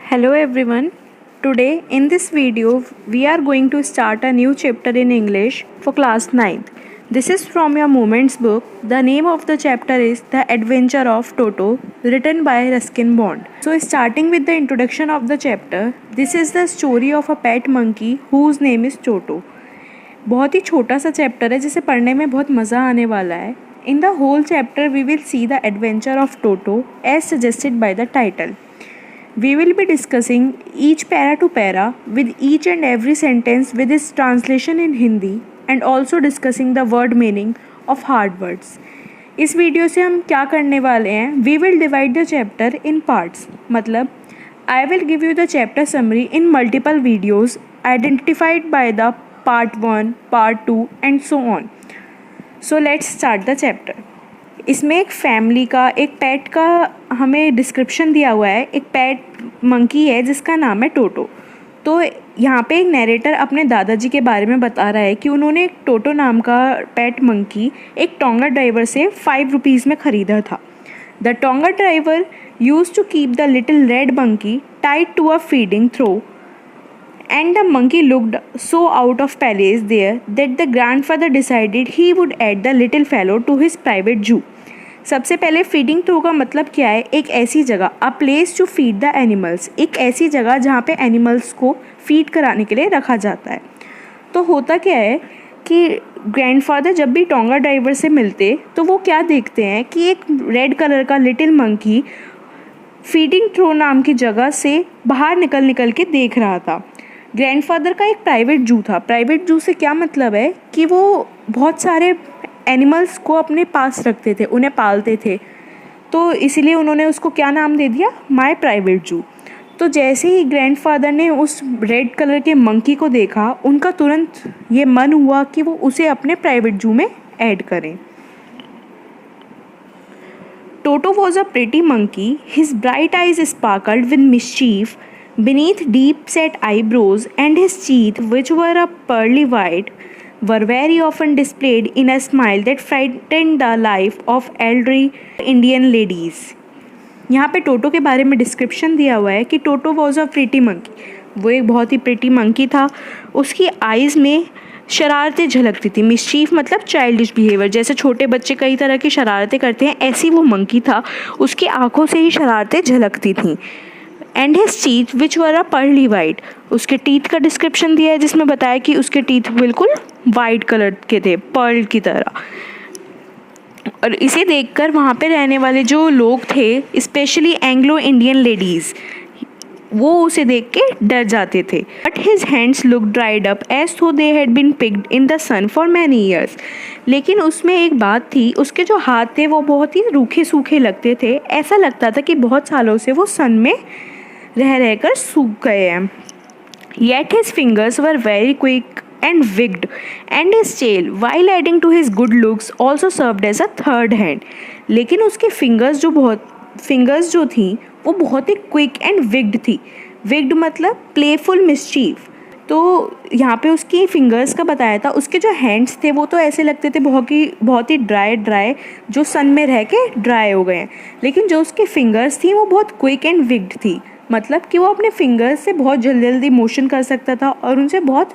Hello everyone. Today in this video we are going to start a new chapter in English for class 9th. This is from your Moments book. The name of the chapter is The Adventure of Toto, written by Ruskin Bond. So starting with the introduction of the chapter, this is the story of a pet monkey whose name is Toto. बहुत ही छोटा सा chapter है जिसे पढ़ने में बहुत मज़ा आने वाला है. In the whole chapter we will see the adventure of Toto as suggested by the title. We will be discussing each para to para with each and every sentence with its translation in Hindi and also discussing the word meaning of hard words. इस video से हम क्या करने वाले हैं? We will divide the chapter in parts. मतलब I will give you the chapter summary in multiple videos identified by the part 1, part 2 and so on. So let's start the chapter. इसमें एक family का, एक पेट का हमें description दिया हुआ है. एक पेट मंकी है जिसका नाम है टोटो. तो यहाँ पे एक नरेटर अपने दादाजी के बारे में बता रहा है कि उन्होंने एक टोटो नाम का पेट मंकी एक टोंगा ड्राइवर से 5 रुपीज़ में ख़रीदा था. The tonga driver use to keep the little red monkey tied to a feeding throw and the monkey looked so out of place there that the grandfather decided he would add the little fellow to his private zoo. सबसे पहले feeding throw का मतलब क्या है? एक ऐसी जगह, a place to feed the animals, एक ऐसी जगह जहाँ पे एनिमल्स को फीड कराने के लिए रखा जाता है. तो होता क्या है कि ग्रैंडफादर जब भी टोंगा ड्राइवर से मिलते तो वो क्या देखते हैं कि एक रेड कलर का लिटिल मंकी फीडिंग थ्रो नाम की जगह से बाहर निकल के देख रहा था. ग्रैंडफादर का एक प्राइवेट जू था. प्राइवेट जू से क्या मतलब है कि वो बहुत सारे एनिमल्स को अपने पास रखते थे, उन्हें पालते थे. तो इसीलिए उन्होंने उसको क्या नाम दे दिया? माय प्राइवेट जू. तो जैसे ही ग्रैंडफादर ने उस रेड कलर के मंकी को देखा, उनका तुरंत ये मन हुआ कि वो उसे अपने प्राइवेट जू में ऐड करें. Toto was a pretty monkey. His bright eyes sparkled with mischief beneath deep-set eyebrows, and his teeth, which were a pearly white, were very often displayed in a smile that frightened the life of elderly Indian ladies. यहाँ पे टोटो के बारे में description दिया हुआ है कि Toto was a pretty monkey. वो एक बहुत ही प्रिटी मंकी था. उसकी आइज़ में शरारतें झलकती थी. मिस्चीफ मतलब चाइल्डिश बिहेवियर, जैसे छोटे बच्चे कई तरह की शरारतें करते हैं, ऐसी वो मंकी था. उसकी आंखों से ही शरारतें झलकती थीं. And his teeth which were a pearly white, उसके टीथ का डिस्क्रिप्शन दिया है जिसमें बताया कि उसके टीथ बिल्कुल वाइट कलर के थे, पर्ल की तरह. और इसे देखकर वहाँ पे रहने वाले जो लोग थे, स्पेशली एंग्लो इंडियन लेडीज़, वो उसे देख के डर जाते थे. But his hands look dried up as though they had been picked in the sun for many years. लेकिन उसमें एक बात थी, उसके जो हाथ थे वो बहुत ही रूखे सूखे लगते थे. ऐसा लगता था कि बहुत सालों से वो सन में रह कर सूख गए हैं. Yet his fingers were very quick and wigged, and his tail, while adding to his good looks, also served as a third hand. लेकिन उसके फिंगर्स जो थी वो बहुत ही क्विक एंड विग्ड थी. विग्ड मतलब प्लेफुल मिस्चीफ. तो यहाँ पे उसकी फिंगर्स का बताया था. उसके जो हैंड्स थे वो तो ऐसे लगते थे बहुत ही ड्राई जो सन में रह के ड्राई हो गए हैं. लेकिन जो उसके फिंगर्स थी वो बहुत क्विक एंड विग्ड थी. मतलब कि वो अपने फिंगर्स से बहुत जल्दी मोशन कर सकता था और उनसे बहुत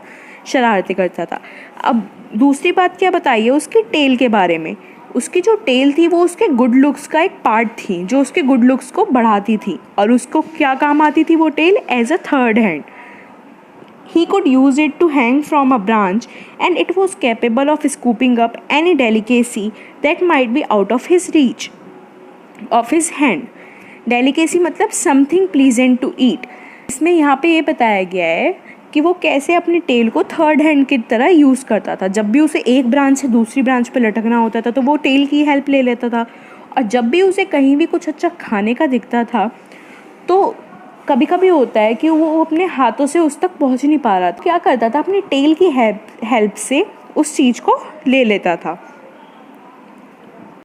शरारतें करता था. अब दूसरी बात क्या बताइए उसकी टेल के बारे में. उसकी जो टेल थी वो उसके गुड लुक्स का एक पार्ट थी, जो उसके गुड लुक्स को बढ़ाती थी. और उसको क्या काम आती थी वो tail? As a third hand. He could use it to hang from a branch, and it was capable of scooping up any delicacy that might be out of his reach, of his hand. Delicacy मतलब something pleasant to eat. इसमें यहाँ पे ये बताया गया है कि वो कैसे अपनी टेल को थर्ड हैंड की तरह यूज़ करता था. जब भी उसे एक ब्रांच से दूसरी ब्रांच पे लटकना होता था तो वो टेल की हेल्प ले लेता था. और जब भी उसे कहीं भी कुछ अच्छा खाने का दिखता था तो कभी कभी होता है कि वो अपने हाथों से उस तक पहुँच नहीं पा रहा था. क्या करता था? अपनी टेल की हेल्प से उस चीज़ को ले लेता था.